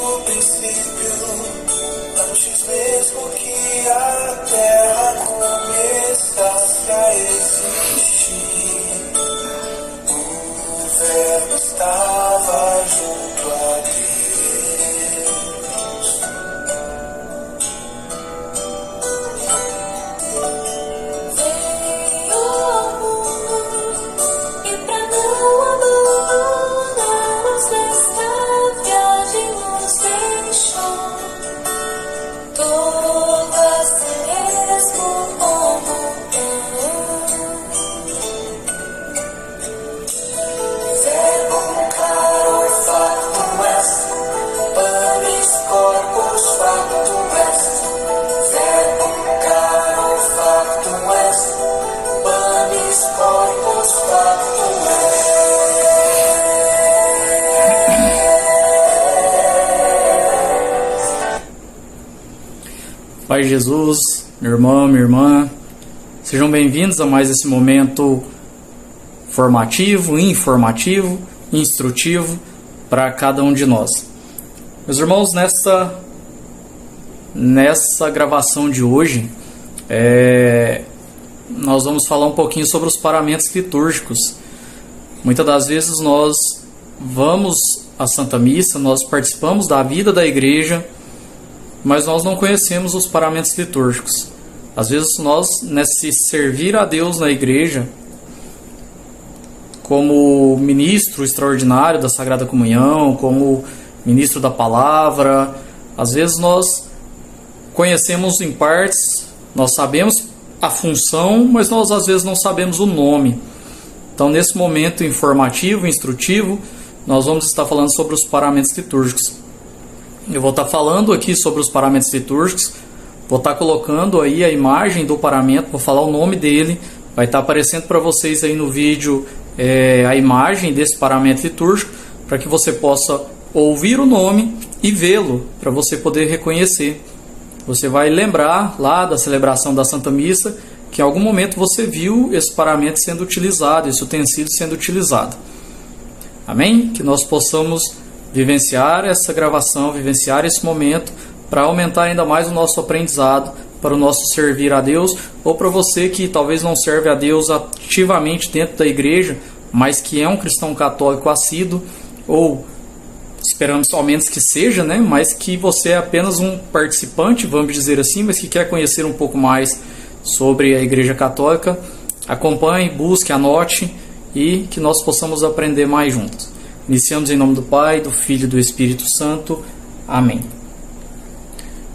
o princípio, antes mesmo que a terra começasse a existir, o Verbo estava junto a Deus. Pai Jesus, meu irmão, minha irmã, sejam bem-vindos a mais esse momento formativo, informativo, instrutivo para cada um de nós. Meus irmãos, nessa gravação de hoje, nós vamos falar um pouquinho sobre os paramentos litúrgicos. Muitas das vezes nós vamos à Santa Missa, nós participamos da vida da igreja, mas nós não conhecemos os paramentos litúrgicos. Às vezes nós, nesse servir a Deus na igreja, como ministro extraordinário da Sagrada Comunhão, como ministro da Palavra, às vezes nós conhecemos em partes, nós sabemos a função, mas nós às vezes não sabemos o nome. Então, nesse momento informativo, instrutivo, nós vamos estar falando sobre os paramentos litúrgicos. Eu vou estar falando aqui sobre os paramentos litúrgicos, vou estar colocando aí a imagem do paramento, vou falar o nome dele, vai estar aparecendo para vocês aí no vídeo a imagem desse paramento litúrgico, para que você possa ouvir o nome e vê-lo, para você poder reconhecer. Você vai lembrar lá da celebração da Santa Missa, que em algum momento você viu esse paramento sendo utilizado, esse utensílio sendo utilizado. Amém? Que nós possamos vivenciar essa gravação, vivenciar esse momento para aumentar ainda mais o nosso aprendizado, para o nosso servir a Deus, ou para você que talvez não serve a Deus ativamente dentro da igreja, mas que é um cristão católico assíduo, ou esperamos ao menos que seja, né? Mas que você é apenas um participante, vamos dizer assim, mas que quer conhecer um pouco mais sobre a Igreja Católica. Acompanhe, busque, anote e que nós possamos aprender mais juntos. Iniciamos em nome do Pai, do Filho e do Espírito Santo. Amém.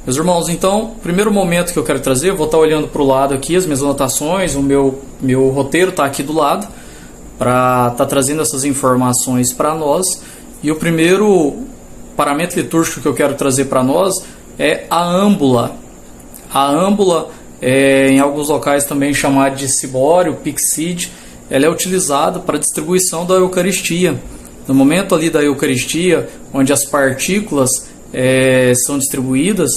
Meus irmãos, então, o primeiro momento que eu quero trazer, eu vou estar olhando para o lado aqui, as minhas anotações, o meu roteiro está aqui do lado, para estar trazendo essas informações para nós. E o primeiro paramento litúrgico que eu quero trazer para nós é a âmbula. A âmbula é, em alguns locais também chamada de cibório, pixide, ela é utilizada para a distribuição da Eucaristia. No momento ali da Eucaristia, onde as partículas são distribuídas,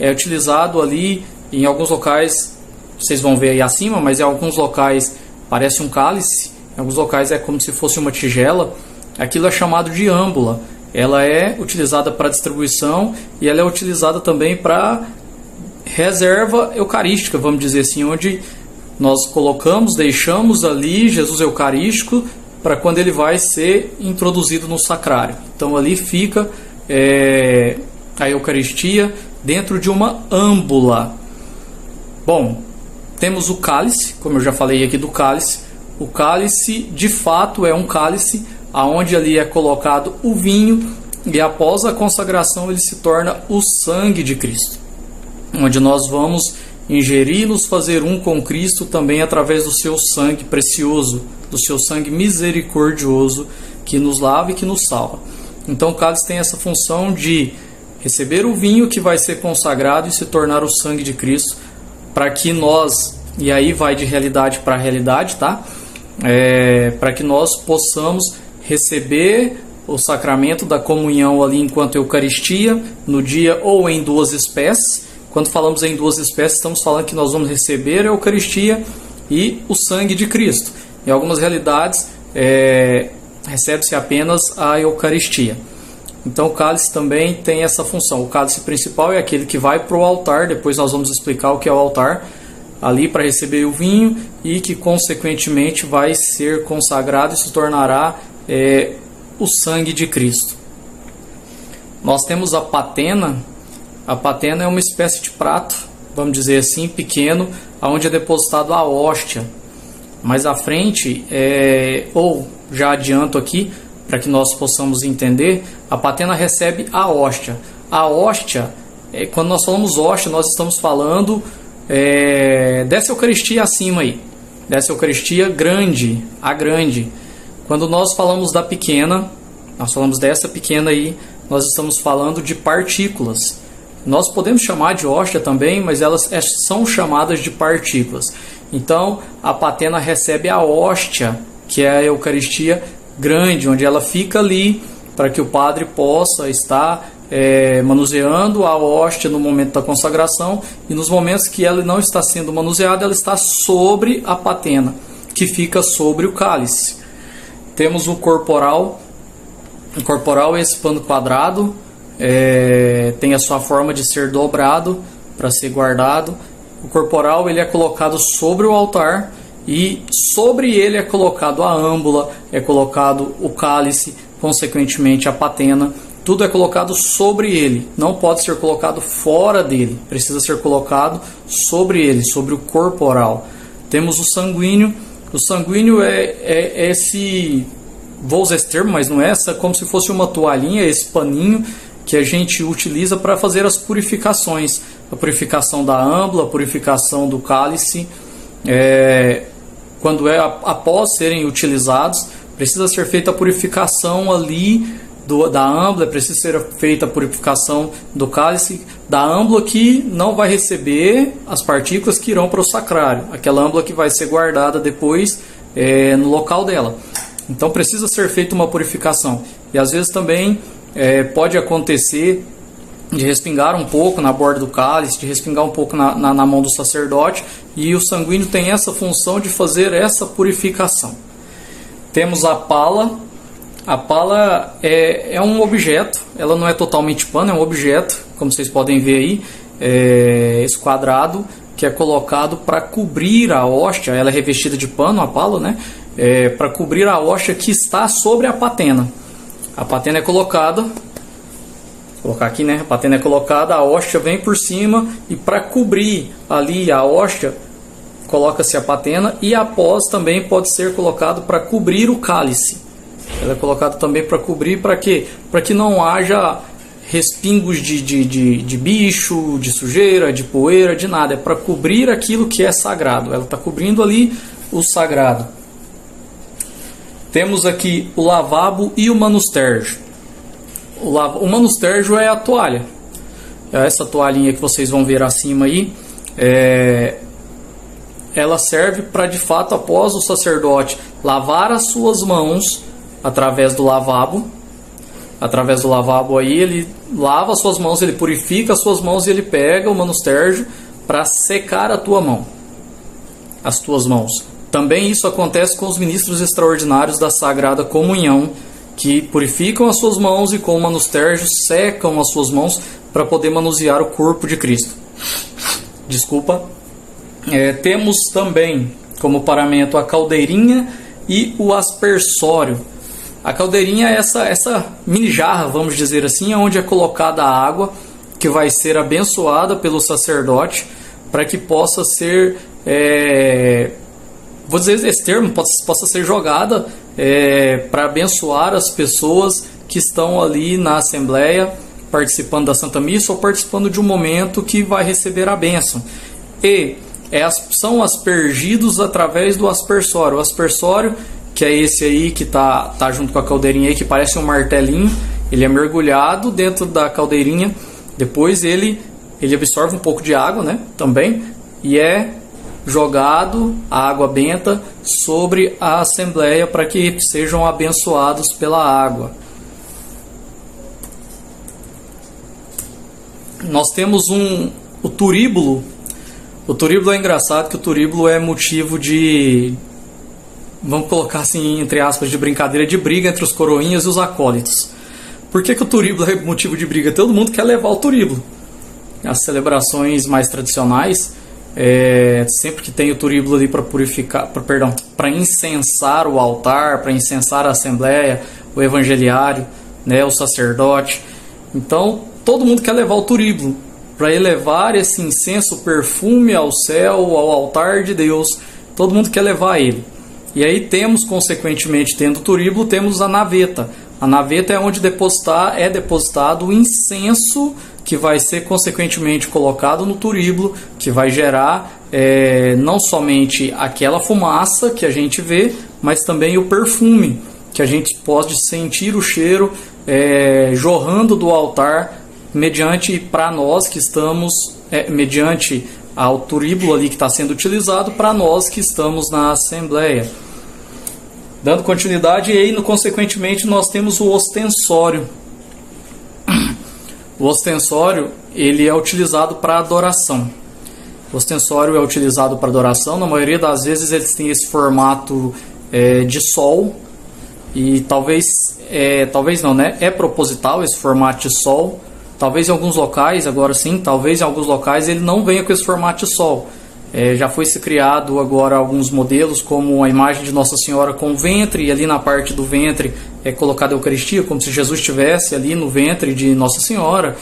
é utilizado ali em alguns locais, vocês vão ver aí acima, mas em alguns locais parece um cálice, em alguns locais é como se fosse uma tigela. Aquilo é chamado de âmbula. Ela é utilizada para distribuição e ela é utilizada também para reserva eucarística, vamos dizer assim, onde nós colocamos, deixamos ali Jesus Eucarístico para quando ele vai ser introduzido no sacrário. Então ali fica a Eucaristia dentro de uma âmbula. Bom, temos o cálice, como eu já falei aqui do cálice. O cálice de fato é um cálice aonde ali é colocado o vinho e após a consagração ele se torna o sangue de Cristo, onde nós vamos ingerir e nos fazer um com Cristo também através do seu sangue precioso, do seu sangue misericordioso que nos lava e que nos salva. Então o cálice tem essa função de receber o vinho que vai ser consagrado e se tornar o sangue de Cristo, para que nós, e aí vai de realidade para realidade, tá? Para que nós possamos receber o sacramento da comunhão ali enquanto Eucaristia, no dia ou em duas espécies. Quando falamos em duas espécies, estamos falando que nós vamos receber a Eucaristia e o sangue de Cristo. Em algumas realidades, recebe-se apenas a Eucaristia. Então o cálice também tem essa função. O cálice principal é aquele que vai para o altar, depois nós vamos explicar o que é o altar, ali para receber o vinho e que consequentemente vai ser consagrado e se tornará o sangue de Cristo. Nós temos a patena. A patena é uma espécie de prato, vamos dizer assim, pequeno, onde é depositado a hóstia. Mais à frente, ou já adianto aqui, para que nós possamos entender, a patena recebe a hóstia. A hóstia, quando nós falamos hóstia, nós estamos falando dessa Eucaristia acima aí, dessa Eucaristia grande, a grande. Quando nós falamos da pequena, nós falamos dessa pequena aí, nós estamos falando de partículas. Nós podemos chamar de hóstia também, mas elas são chamadas de partículas. Então, a patena recebe a hóstia, que é a Eucaristia grande, onde ela fica ali para que o padre possa estar manuseando a hóstia no momento da consagração, e nos momentos que ela não está sendo manuseada, ela está sobre a patena, que fica sobre o cálice. Temos o corporal. O corporal é esse pano quadrado, tem a sua forma de ser dobrado para ser guardado. O corporal ele é colocado sobre o altar e sobre ele é colocado a âmbula, é colocado o cálice, consequentemente a patena. Tudo é colocado sobre ele, não pode ser colocado fora dele, precisa ser colocado sobre ele, sobre o corporal. Temos o sanguíneo. O sanguíneo é esse, vou usar esse termo, mas não é essa, como se fosse uma toalhinha, esse paninho que a gente utiliza para fazer as purificações, a purificação da âmbula, a purificação do cálice. Quando após serem utilizados, precisa ser feita a purificação ali da âmbula, precisa ser feita a purificação do cálice, da âmbula que não vai receber as partículas que irão para o sacrário, aquela âmbula que vai ser guardada depois no local dela. Então precisa ser feita uma purificação. E às vezes também pode acontecer de respingar um pouco na borda do cálice, de respingar um pouco na mão do sacerdote, e o sanguíneo tem essa função de fazer essa purificação. Temos a pala. A pala é um objeto, ela não é totalmente pano, é um objeto, como vocês podem ver aí, esse quadrado que é colocado para cobrir a hóstia. Ela é revestida de pano, a pala, né? Para cobrir a hóstia que está sobre a patena. A patena é colocada, vou colocar aqui, né? A patena é colocada, a hóstia vem por cima, e para cobrir ali a hóstia, coloca-se a patena, e após também pode ser colocado para cobrir o cálice. Ela é colocada também para cobrir, para quê? Para que não haja respingos de bicho, de sujeira, de poeira, de nada. É para cobrir aquilo que é sagrado. Ela está cobrindo ali o sagrado. Temos aqui o lavabo e o manustérgio. O manustérgio é a toalha. Essa toalhinha que vocês vão ver acima aí, ela serve para, de fato, após o sacerdote lavar as suas mãos através do lavabo. Através do lavabo aí, ele lava as suas mãos, ele purifica as suas mãos, e ele pega o manustérgio para secar a tua mão, as tuas mãos. Também isso acontece com os ministros extraordinários da Sagrada Comunhão, que purificam as suas mãos e com o manustérgio secam as suas mãos para poder manusear o corpo de Cristo. Desculpa. Temos também como paramento a caldeirinha e o aspersório. A caldeirinha é essa mini jarra, vamos dizer assim, onde é colocada a água que vai ser abençoada pelo sacerdote, para que possa ser, vou dizer esse termo, possa ser jogada para abençoar as pessoas que estão ali na Assembleia, participando da Santa Missa ou participando de um momento que vai receber a bênção. E são aspergidos através do aspersório. O aspersório, que é esse aí que tá junto com a caldeirinha aí, que parece um martelinho, ele é mergulhado dentro da caldeirinha, depois ele absorve um pouco de água, né, também, e é jogado a água benta sobre a Assembleia para que sejam abençoados pela água. Nós temos o turíbulo. O turíbulo é engraçado, que o turíbulo é motivo de, vamos colocar assim, entre aspas, de brincadeira, de briga entre os coroinhas e os acólitos. Por que o turíbulo é motivo de briga? Todo mundo quer levar o turíbulo. As celebrações mais tradicionais, sempre que tem o turíbulo ali para purificar, para incensar o altar, para incensar a assembleia, o evangeliário, né, o sacerdote. Então, todo mundo quer levar o turíbulo para elevar esse incenso, perfume ao céu, ao altar de Deus. Todo mundo quer levar ele. E aí temos, consequentemente, tendo o turíbulo, temos a naveta. A naveta é onde é depositado o incenso que vai ser consequentemente colocado no turíbulo, que vai gerar não somente aquela fumaça que a gente vê, mas também o perfume, que a gente pode sentir o cheiro jorrando do altar, mediante para nós que estamos, mediante ao turíbulo ali que está sendo utilizado, para nós que estamos na assembleia. Dando continuidade, e aí, consequentemente, nós temos o ostensório. O ostensório, ele é utilizado para adoração. O ostensório é utilizado para adoração. Na maioria das vezes, eles têm esse formato de sol. E talvez não, né? É proposital esse formato de sol. Talvez em alguns locais, agora sim, talvez em alguns locais ele não venha com esse formato de sol. Já foi se criado agora alguns modelos, como a imagem de Nossa Senhora com o ventre, e ali na parte do ventre é colocada a Eucaristia, como se Jesus estivesse ali no ventre de Nossa Senhora.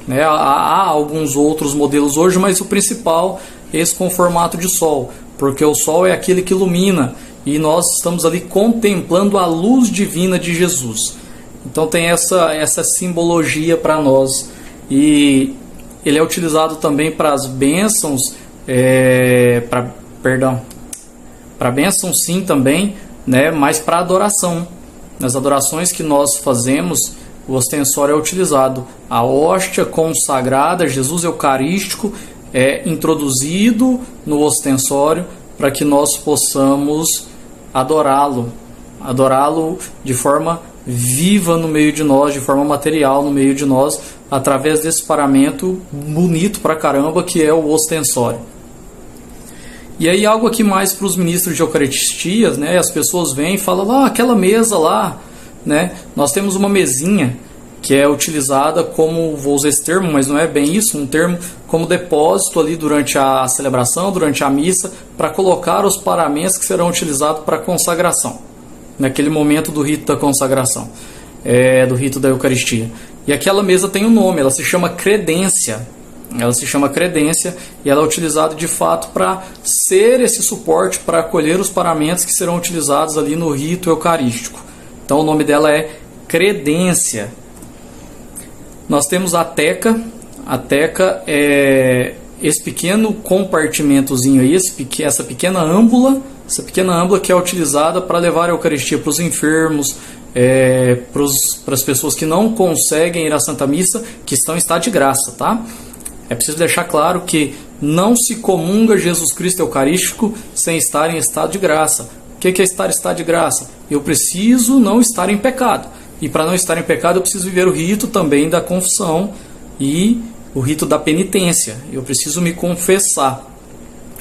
Né? Há alguns outros modelos hoje, mas o principal é esse com formato de sol, porque o sol é aquele que ilumina, e nós estamos ali contemplando a luz divina de Jesus. Então tem essa simbologia para nós, e ele é utilizado também para as bênçãos, para bênção sim também, né, mas para adoração. Nas adorações que nós fazemos, o ostensório é utilizado. A hóstia consagrada, Jesus Eucarístico, é introduzido no ostensório para que nós possamos adorá-lo de forma viva no meio de nós, de forma material no meio de nós, através desse paramento bonito pra caramba que é o ostensório. E aí algo aqui mais para os ministros de Eucaristias, né? As pessoas vêm e falam, aquela mesa lá, né? Nós temos uma mesinha que é utilizada como, vou usar esse termo, mas não é bem isso, um termo como depósito ali durante a celebração, durante a missa, para colocar os paramentos que serão utilizados para a consagração, naquele momento do rito da consagração, do rito da Eucaristia. E aquela mesa tem um nome, ela se chama credência. Ela se chama credência e ela é utilizada de fato para ser esse suporte para acolher os paramentos que serão utilizados ali no rito eucarístico. Então o nome dela é credência. Nós temos a teca. A teca é esse pequeno compartimentozinho aí, essa pequena âmbula que é utilizada para levar a Eucaristia para os enfermos, para as pessoas que não conseguem ir à Santa Missa, que estão em estado de graça, tá? É preciso deixar claro que não se comunga Jesus Cristo Eucarístico sem estar em estado de graça. O que é estar em estado de graça? Eu preciso não estar em pecado. E para não estar em pecado, eu preciso viver o rito também da confissão e o rito da penitência. Eu preciso me confessar.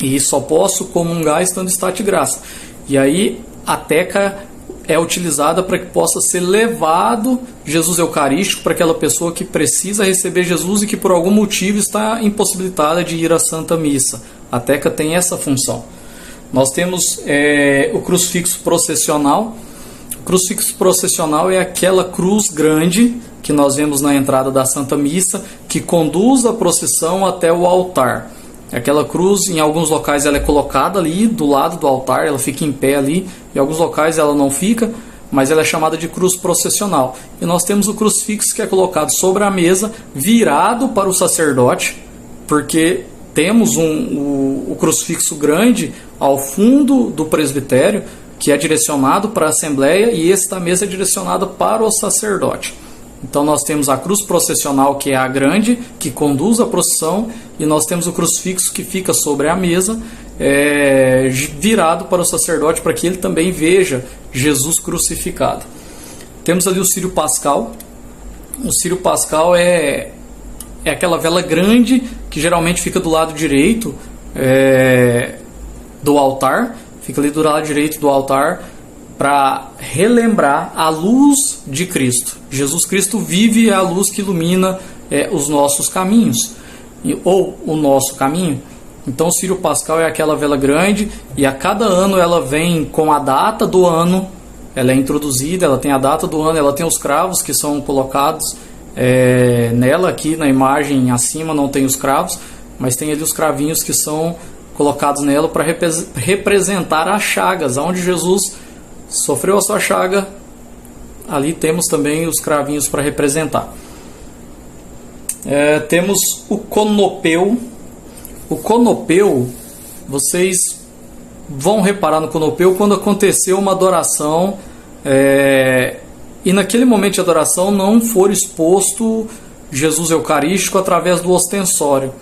E só posso comungar estando em estado de graça. E aí a teca é utilizada para que possa ser levado Jesus Eucarístico para aquela pessoa que precisa receber Jesus e que por algum motivo está impossibilitada de ir à Santa Missa. A teca tem essa função. Nós temos o crucifixo processional. O crucifixo processional é aquela cruz grande que nós vemos na entrada da Santa Missa, que conduz a procissão até o altar. Aquela cruz, em alguns locais ela é colocada ali do lado do altar, ela fica em pé ali, em alguns locais ela não fica, mas ela é chamada de cruz processional. E nós temos o crucifixo que é colocado sobre a mesa, virado para o sacerdote, porque temos o crucifixo grande ao fundo do presbitério, que é direcionado para a Assembleia, e esta mesa é direcionada para o sacerdote. Então nós temos a cruz processional, que é a grande, que conduz a procissão, e nós temos o crucifixo que fica sobre a mesa, virado para o sacerdote, para que ele também veja Jesus crucificado. Temos ali o círio pascal. O círio pascal é aquela vela grande, que geralmente fica do lado direito do altar, fica ali do lado direito do altar, para relembrar a luz de Cristo. Jesus Cristo vive a luz que ilumina os nossos caminhos, ou o nosso caminho. Então o Círio Pascal é aquela vela grande, e a cada ano ela vem com a data do ano, ela é introduzida, ela tem a data do ano, ela tem os cravos que são colocados nela. Aqui na imagem acima não tem os cravos, mas tem ali os cravinhos que são colocados nela para representar as chagas, onde Jesus sofreu a sua chaga. Ali temos também os cravinhos para representar. Temos o conopeu. O conopeu, vocês vão reparar no conopeu quando aconteceu uma adoração e naquele momento de adoração não for exposto Jesus Eucarístico através do ostensório.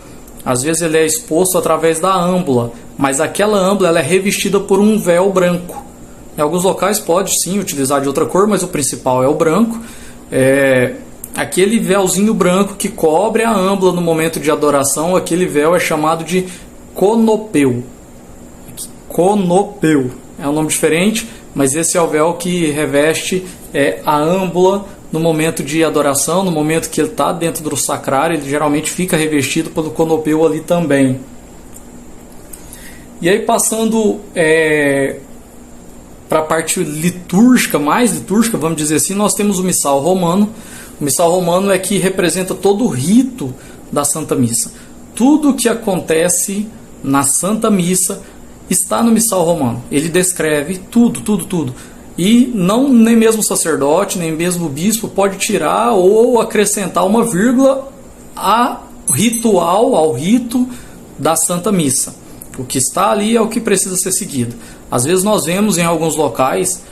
Às vezes ele é exposto através da âmbula, mas aquela âmbula ela é revestida por um véu branco. Em alguns locais pode sim utilizar de outra cor, mas o principal é o branco. Aquele véuzinho branco que cobre a âmbula no momento de adoração, aquele véu é chamado de conopeu. Conopeu é um nome diferente, mas esse é o véu que reveste a âmbula no momento de adoração. No momento que ele está dentro do sacrário, ele geralmente fica revestido pelo conopeu ali também. E aí, passando para a parte litúrgica, mais litúrgica, vamos dizer assim, nós temos o missal romano. O missal romano é que representa todo o rito da Santa Missa. Tudo que acontece na Santa Missa está no missal romano. Ele descreve tudo. E nem mesmo o sacerdote, nem mesmo o bispo pode tirar ou acrescentar uma vírgula ao rito da Santa Missa. O que está ali é o que precisa ser seguido. Às vezes nós vemos em alguns locais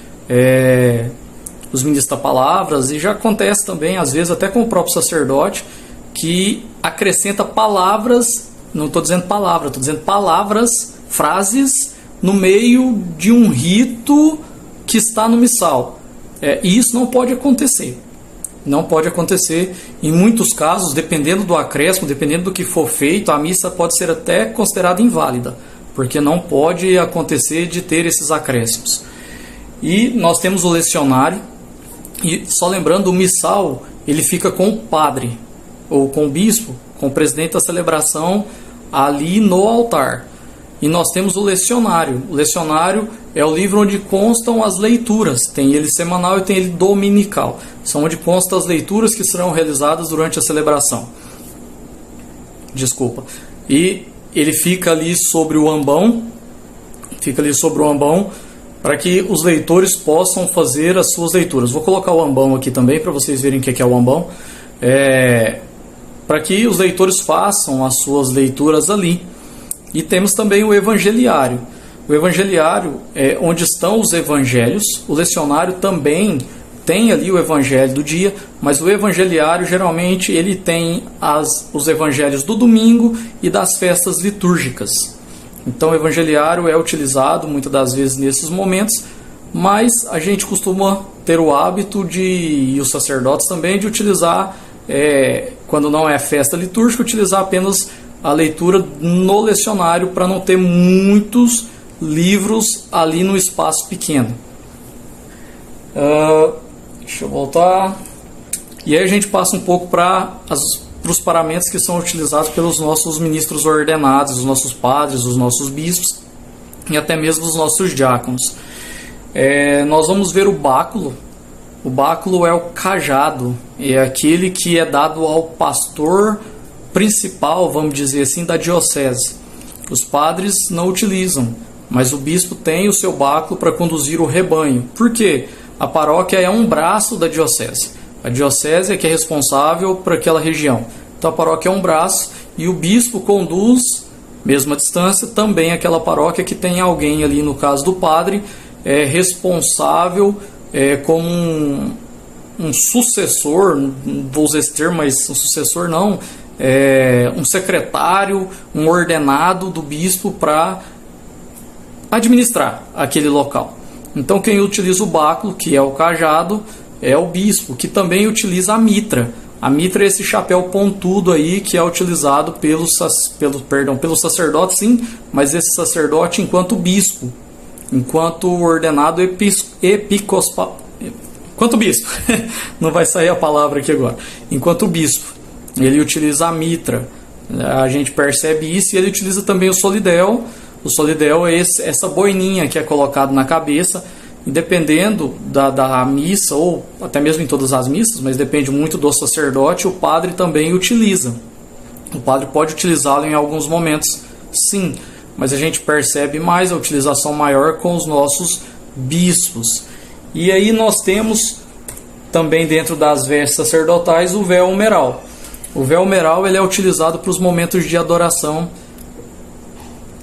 os ministros da palavra, e já acontece também, às vezes até com o próprio sacerdote, que acrescenta palavras, não estou dizendo palavra, estou dizendo palavras, frases, no meio de um rito que está no missal. E isso não pode acontecer. Não pode acontecer. Em muitos casos, dependendo do acréscimo, dependendo do que for feito, a missa pode ser até considerada inválida, porque não pode acontecer de ter esses acréscimos. E nós temos o lecionário, e só lembrando, o missal ele fica com o padre, ou com o bispo, com o presidente da celebração ali no altar. E nós temos o lecionário. O lecionário é o livro onde constam as leituras. Tem ele semanal e tem ele dominical. São onde constam as leituras que serão realizadas durante a celebração. E ele fica ali sobre o ambão. Para que os leitores possam fazer as suas leituras. Vou colocar o ambão aqui também para vocês verem o que é o ambão. Para que os leitores façam as suas leituras ali. E temos também o evangeliário. O evangeliário é onde estão os evangelhos. O lecionário também tem ali o evangelho do dia, mas o evangeliário geralmente ele tem os evangelhos do domingo e das festas litúrgicas. Então o evangeliário é utilizado muitas das vezes nesses momentos, mas a gente costuma ter o hábito e os sacerdotes também, de utilizar, quando não é festa litúrgica, utilizar apenas a leitura no lecionário, para não ter muitos livros ali no espaço pequeno. Deixa eu voltar. E aí a gente passa um pouco para os paramentos que são utilizados pelos nossos ministros ordenados, os nossos padres, os nossos bispos e até mesmo os nossos diáconos. Nós vamos ver o báculo. O báculo é o cajado, é aquele que é dado ao pastor principal, vamos dizer assim, da diocese. Os padres não utilizam, mas o bispo tem o seu báculo para conduzir o rebanho. Por quê? A paróquia é um braço da diocese. A diocese é que é responsável por aquela região. Então a paróquia é um braço e o bispo conduz, mesmo à distância, também aquela paróquia que tem alguém ali, no caso do padre, responsável como um sucessor, não vou usar esse termo, mas um sucessor não, um secretário, um ordenado do bispo para administrar aquele local. Então quem utiliza o báculo, que é o cajado, é o bispo, que também utiliza a mitra. A mitra é esse chapéu pontudo aí que é utilizado pelo sacerdote, sim, mas esse sacerdote enquanto bispo. enquanto o ordenado episcopal, enquanto o bispo, não vai sair a palavra aqui agora, enquanto o bispo, ele utiliza a mitra, a gente percebe isso, e ele utiliza também o solidel. O solidel é essa boininha que é colocado na cabeça, e dependendo da missa, ou até mesmo em todas as missas, mas depende muito do sacerdote, o padre também utiliza. O padre pode utilizá-lo em alguns momentos, sim, mas a gente percebe mais a utilização maior com os nossos bispos. E aí nós temos também dentro das vestes sacerdotais o véu umeral. O véu umeral ele é utilizado para os momentos de adoração.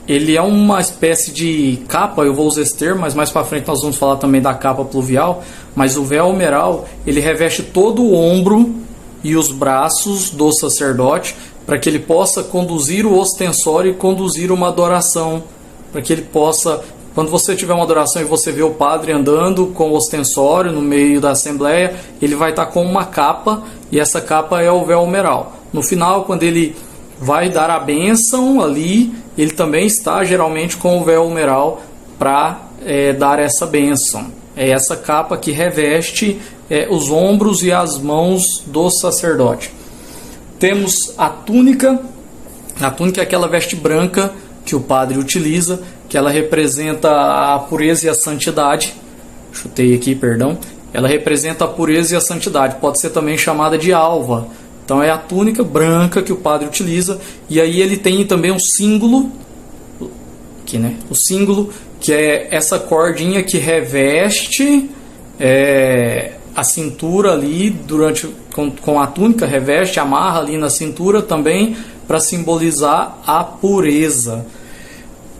Ele é uma espécie de capa, eu vou usar esse termo, mas mais para frente nós vamos falar também da capa pluvial. Mas o véu umeral, ele reveste todo o ombro e os braços do sacerdote, para que ele possa conduzir o ostensório e conduzir uma adoração, para que ele possa, quando você tiver uma adoração e você vê o padre andando com o ostensório no meio da assembleia, ele vai estar com uma capa, e essa capa é o véu umeral. No final, quando ele vai dar a bênção ali, ele também está geralmente com o véu umeral para dar essa bênção. É essa capa que reveste os ombros e as mãos do sacerdote. Temos a túnica. A túnica é aquela veste branca que o padre utiliza, que ela representa a pureza e a santidade. Chutei aqui, perdão. Ela representa a pureza e a santidade. Pode ser também chamada de alva. Então é a túnica branca que o padre utiliza. E aí ele tem também um símbolo, aqui, né? O símbolo, que é essa cordinha que reveste a cintura ali com a túnica, reveste, amarra ali na cintura também para simbolizar a pureza.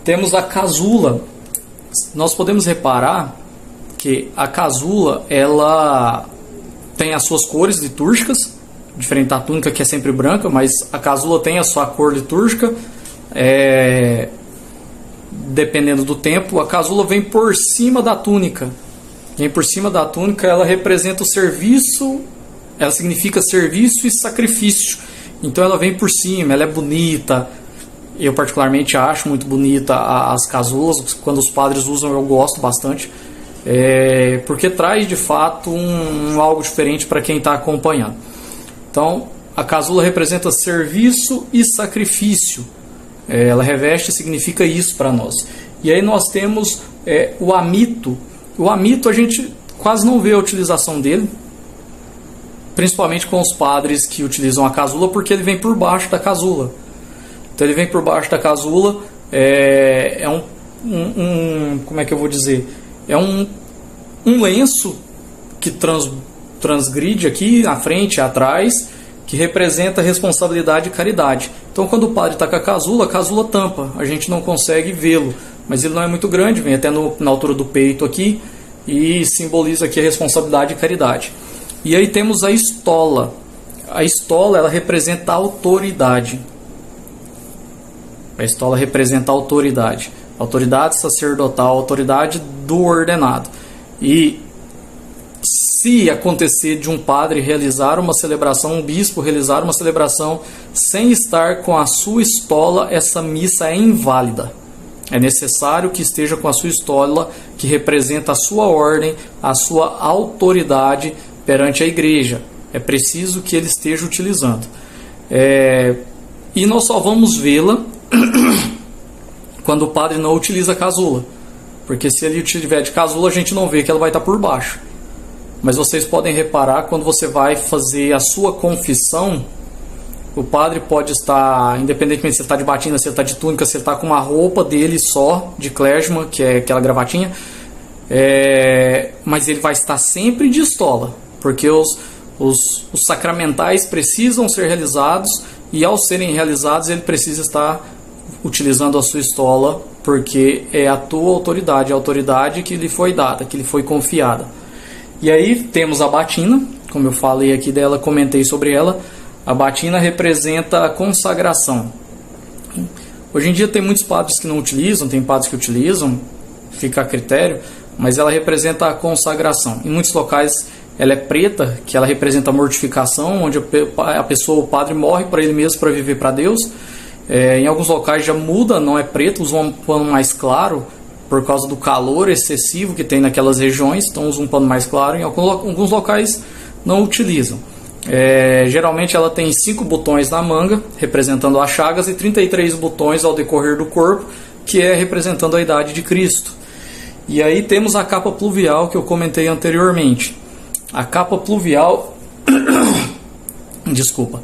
Temos a casula. Nós podemos reparar que a casula ela tem as suas cores litúrgicas, diferente da túnica que é sempre branca, mas a casula tem a sua cor litúrgica, dependendo do tempo. A casula vem por cima da túnica. Vem por cima da túnica, ela representa o serviço, ela significa serviço e sacrifício. Então ela vem por cima, ela é bonita. Eu particularmente acho muito bonita as casulas, quando os padres usam eu gosto bastante, porque traz de fato algo diferente para quem está acompanhando. Então a casula representa serviço e sacrifício, ela reveste e significa isso para nós. E aí nós temos o amito. O amito a gente quase não vê a utilização dele, principalmente com os padres que utilizam a casula, porque ele vem por baixo da casula. Então ele vem por baixo da casula, como é que eu vou dizer? É um lenço que transgride aqui na frente e atrás, que representa responsabilidade e caridade. Então quando o padre está com a casula tampa, a gente não consegue vê-lo, mas ele não é muito grande, vem até na altura do peito aqui, e simboliza aqui a responsabilidade e caridade. E aí temos a estola. A estola ela representa a autoridade. A estola representa a autoridade. Autoridade sacerdotal, autoridade do ordenado. E se acontecer de um padre realizar uma celebração, um bispo realizar uma celebração sem estar com a sua estola, essa missa é inválida. É necessário que esteja com a sua estola, que representa a sua ordem, a sua autoridade perante a igreja. É preciso que ele esteja utilizando. E nós só vamos vê-la quando o padre não utiliza a casula. Porque se ele tiver de casula, a gente não vê que ela vai estar por baixo. Mas vocês podem reparar, quando você vai fazer a sua confissão, o padre pode estar, independentemente se ele está de batina, se ele está de túnica, se ele está com uma roupa dele só, de clergyman, que é aquela gravatinha, mas ele vai estar sempre de estola, porque os sacramentais precisam ser realizados, e ao serem realizados ele precisa estar utilizando a sua estola, porque é a tua autoridade, a autoridade que lhe foi dada, que lhe foi confiada. E aí temos a batina, como eu falei aqui dela, comentei sobre ela. A batina representa a consagração. Hoje em dia tem muitos padres que não utilizam, tem padres que utilizam, fica a critério, mas ela representa a consagração. Em muitos locais ela é preta, que ela representa a mortificação, onde a pessoa, o padre, morre para ele mesmo, para viver para Deus. Em alguns locais já muda, não é preto, usa um pano mais claro, por causa do calor excessivo que tem naquelas regiões, então usa um pano mais claro. Em alguns locais não utilizam. Geralmente ela tem 5 botões na manga, representando as chagas, e 33 botões ao decorrer do corpo, que é representando a idade de Cristo. E aí temos a capa pluvial que eu comentei anteriormente. A capa pluvial, desculpa,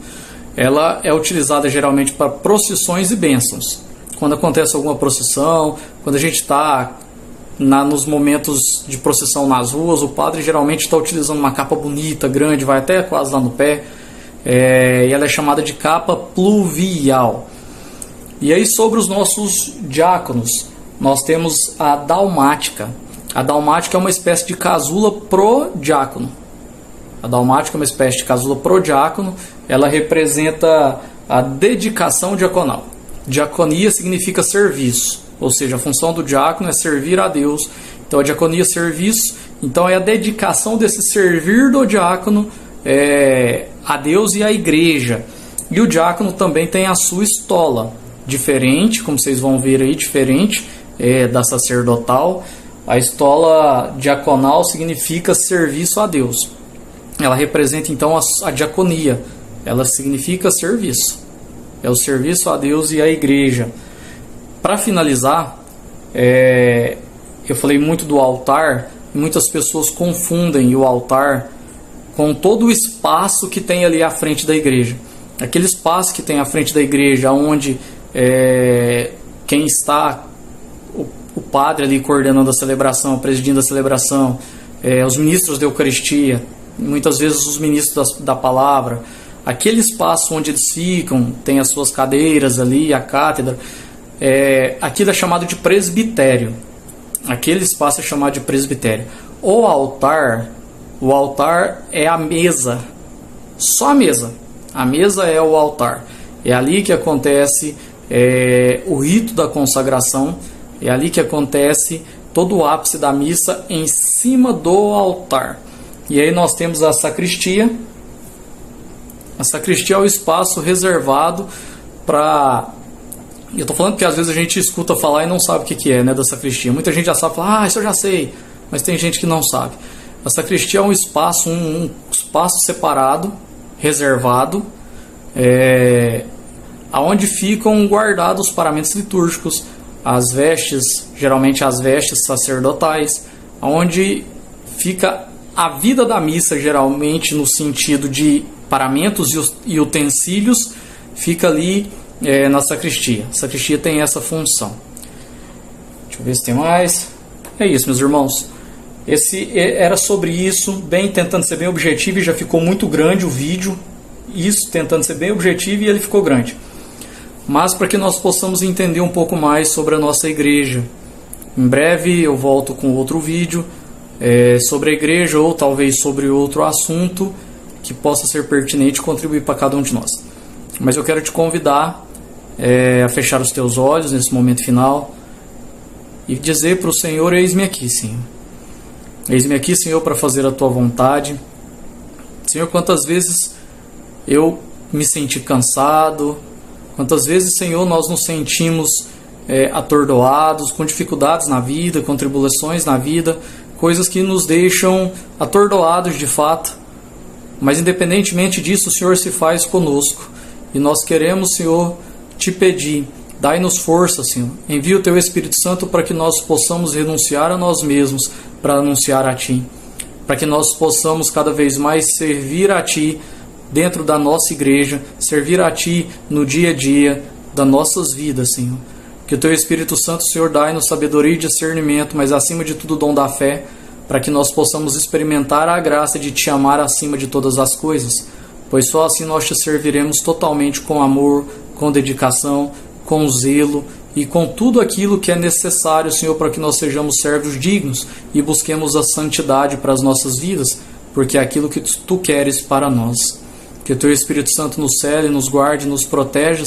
ela é utilizada geralmente para procissões e bênçãos. Quando acontece alguma procissão, quando a gente está nos momentos de procissão nas ruas, o padre geralmente está utilizando uma capa bonita, grande, vai até quase lá no pé, e ela é chamada de capa pluvial. E aí, sobre os nossos diáconos, nós temos a dalmática. A dalmática é uma espécie de casula pro diácono. A dalmática é uma espécie de casula pro diácono. Ela representa a dedicação diaconal. Diaconia significa serviço, ou seja, a função do diácono é servir a Deus. Então a diaconia é serviço, então é a dedicação desse servir do diácono a Deus e à igreja. E o diácono também tem a sua estola, diferente, como vocês vão ver aí, diferente da sacerdotal. A estola diaconal significa serviço a Deus. Ela representa então a diaconia, ela significa serviço. É o serviço a Deus e à igreja. Para finalizar, eu falei muito do altar, e muitas pessoas confundem o altar com todo o espaço que tem ali à frente da igreja. Aquele espaço que tem à frente da igreja, onde quem está, o padre ali coordenando a celebração, presidindo a celebração, os ministros da Eucaristia, muitas vezes os ministros da palavra, aquele espaço onde eles ficam, tem as suas cadeiras ali, a cátedra, aquilo é chamado de presbitério. Aquele espaço é chamado de presbitério. O altar é a mesa, só a mesa. A mesa é o altar. É ali que acontece o rito da consagração, é ali que acontece todo o ápice da missa em cima do altar. E aí nós temos a sacristia. A sacristia é o espaço reservado para... Eu estou falando porque às vezes a gente escuta falar e não sabe o que é, né, da sacristia. Muita gente já sabe, fala, isso eu já sei, mas tem gente que não sabe. A sacristia é um espaço separado, reservado, aonde ficam guardados os paramentos litúrgicos, as vestes, geralmente as vestes sacerdotais, onde fica a vida da missa, geralmente no sentido de paramentos e utensílios, fica ali na sacristia. A sacristia tem essa função. Deixa eu ver se tem mais. É isso, meus irmãos. Era sobre isso, tentando ser bem objetivo, e já ficou muito grande o vídeo. Isso, tentando ser bem objetivo, e ele ficou grande. Mas para que nós possamos entender um pouco mais sobre a nossa igreja. Em breve eu volto com outro vídeo sobre a igreja, ou talvez sobre outro assunto que possa ser pertinente e contribuir para cada um de nós. Mas eu quero te convidar a fechar os teus olhos nesse momento final e dizer para o Senhor: eis-me aqui, Senhor. Eis-me aqui, Senhor, para fazer a tua vontade. Senhor, quantas vezes eu me senti cansado, quantas vezes, Senhor, nós nos sentimos atordoados, com dificuldades na vida, com tribulações na vida, coisas que nos deixam atordoados de fato. Mas independentemente disso, o Senhor se faz conosco. E nós queremos, Senhor, te pedir, dai-nos força, Senhor. Envia o teu Espírito Santo para que nós possamos renunciar a nós mesmos para anunciar a Ti. Para que nós possamos cada vez mais servir a Ti dentro da nossa igreja, servir a Ti no dia a dia das nossas vidas, Senhor. Que o teu Espírito Santo, Senhor, dai-nos sabedoria e discernimento, mas acima de tudo o dom da fé, para que nós possamos experimentar a graça de Te amar acima de todas as coisas, pois só assim nós Te serviremos totalmente com amor, com dedicação, com zelo e com tudo aquilo que é necessário, Senhor, para que nós sejamos servos dignos e busquemos a santidade para as nossas vidas, porque é aquilo que Tu queres para nós. Que o Teu Espírito Santo nos cele, nos guarde, nos proteja,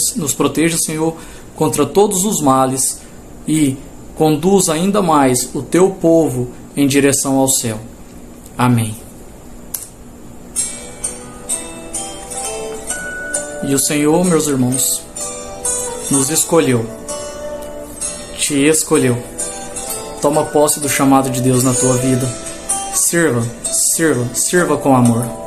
Senhor, contra todos os males e conduza ainda mais o Teu povo em direção ao céu. Amém. E o Senhor, meus irmãos, nos escolheu, Te escolheu, Toma posse do chamado de Deus na tua vida. Sirva com amor.